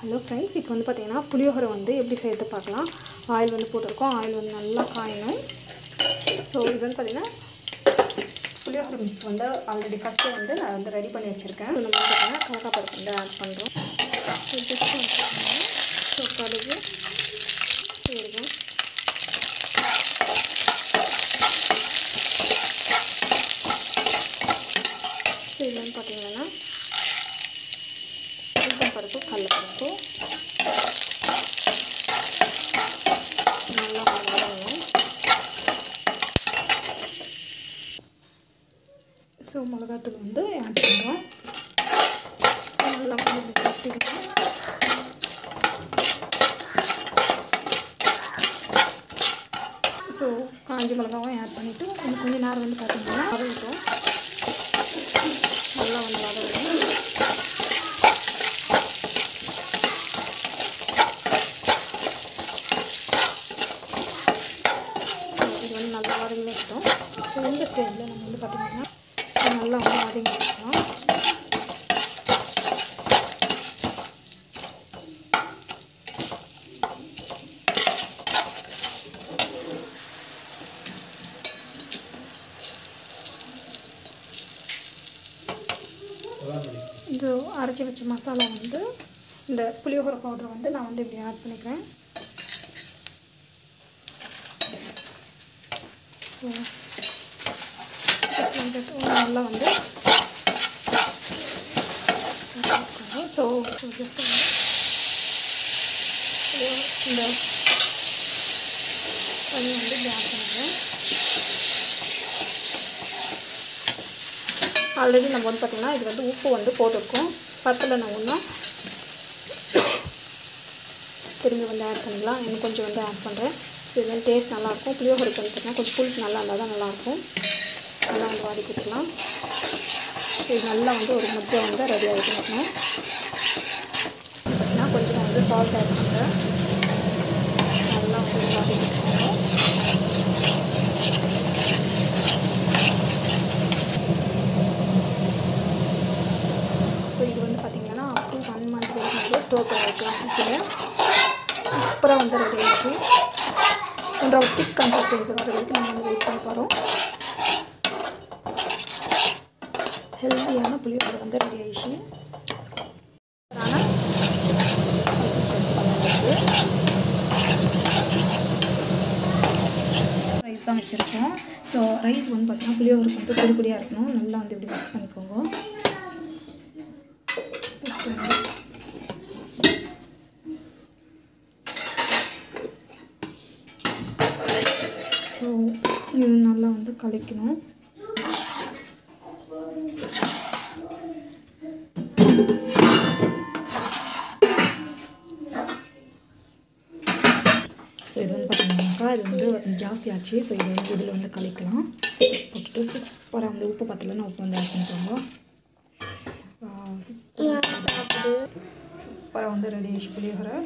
Hello friends, இப்போ வந்து பார்த்தீங்கன்னா புளியோகரை வந்து எப்படி செய்யறது பார்க்கலாம். ஆயில் வந்து போட்டிருக்கோம். ஆயில் வந்து நல்லா காயணும். ஸோ இது வந்து பார்த்தீங்கன்னா புளியோகரை மிக்ஸ் வந்து ஆல்ரெடி ஃபஸ்ட்டு வந்து நான் வந்து ரெடி பண்ணி வச்சுருக்கேன். நம்ம வந்து பார்த்தீங்கன்னா கடலை பருப்பு வந்து ஆட் பண்ணுறோம். ஸோ ஜஸ்ட் வந்து பார்த்தீங்கன்னா ஸோ கடுகு, சீரகம், ஸோ இது வந்து பார்த்தீங்கன்னா பருப்பு, கடலைப்பருப்பு நல்லா வதங்கணும். ஸோ மிளகாத்தூள் வந்து ஆட் பண்ணுறோம். ஸோ நல்லா வதக்கிக்கலாம். ஸோ காஞ்சி மிளகாவும் ஆட் பண்ணிவிட்டு கொஞ்சம் நேரம் வந்து பார்த்தீங்கன்னா வதங்கிட்டோம். நல்லா வந்து வதங்கணும். நல்லா வதங்கி வச்சிட்டோம். ஸோ இந்த ஸ்டேஜில் நம்ம வந்து பார்த்திங்கன்னா நல்லா வந்து வதங்கி வச்சுக்கலாம். இது அரைச்சி வச்ச மசாலா வந்து இந்த புளியோகரை பவுடர் வந்து நான் வந்து இப்படி ஆட் பண்ணிக்கிறேன். ஸோ நல்லா வந்து ஸோ ஜஸ்ட் வந்து இந்த தண்ணி வந்து இப்படி ஆட் பண்ணுறேன். ஆல்ரெடி நம்ம வந்து பார்த்திங்கன்னா இது வந்து உப்பு வந்து போட்டிருக்கோம். பத்தில் நான் ஒன்றும் திரும்பி வந்து ஆட் பண்ணிக்கலாம். இன்னும் கொஞ்சம் வந்து ஆட் பண்ணுறேன். ஸோ இது வந்து டேஸ்ட் நல்லாயிருக்கும். புளியோகரை பார்த்தீங்கன்னா கொஞ்சம் புளிப்பு நல்லா இருந்தால் தான் நல்லாயிருக்கும். நல்லா வந்து வாடி கொடுத்துக்கலாம். ஸோ இது நல்லா வந்து ஒரு முட்டை வந்து ரெடி ஆகிட்டு இருக்கணும். பார்த்தீங்கன்னா கொஞ்சம் வந்து சால்ட் ஆட் பண்ணுறேன். நல்லா வந்து வாடி கொடுத்துருக்கோம். ஸோ இது வந்து பார்த்திங்கன்னா அப் டு 1 month வரைக்கும் வந்து ஸ்டோர் பண்ணி வைக்கலாம் ஃப்ரிட்ஜில். சூப்பராக வந்து ரெடி ஆகிடுச்சு. கொஞ்சம் திக் கன்சிஸ்டன்சி வர வரைக்கும் நம்ம வந்து வெயிட் பண்ண போகிறோம். ஹெல்த்தியான புளியோகரை வந்து ரெடி ஆகிடுச்சு. ஆனால் கன்சிஸ்டன்சி வந்துடுச்சு. ரைஸ் தான் வச்சுருக்கோம். ஸோ ரைஸ் வந்து பார்த்தீங்கன்னா புளியோகருக்கு வந்து பொடி பொடியாக இருக்கணும். நல்லா வந்து இப்படி மிக்ஸ் பண்ணிக்கோங்க. ஃபஸ்ட்டு வந்து ஸோ இது நல்லா வந்து கலக்கணும். ஸோ இது வந்து பார்த்தீங்கன்னாக்கா இது வந்து ஜாஸ்தி ஆச்சு. ஸோ இது வந்து இதில் வந்து கலக்கலாம். போட்டுட்டு சூப்பராக வந்து உப்பு பத்தலைன்னா உப்பு வந்து ஆட் பண்ணிக்கோங்க. சூப்பராக வந்து ரெடி ஆகிடுச்சு புளியோகரை.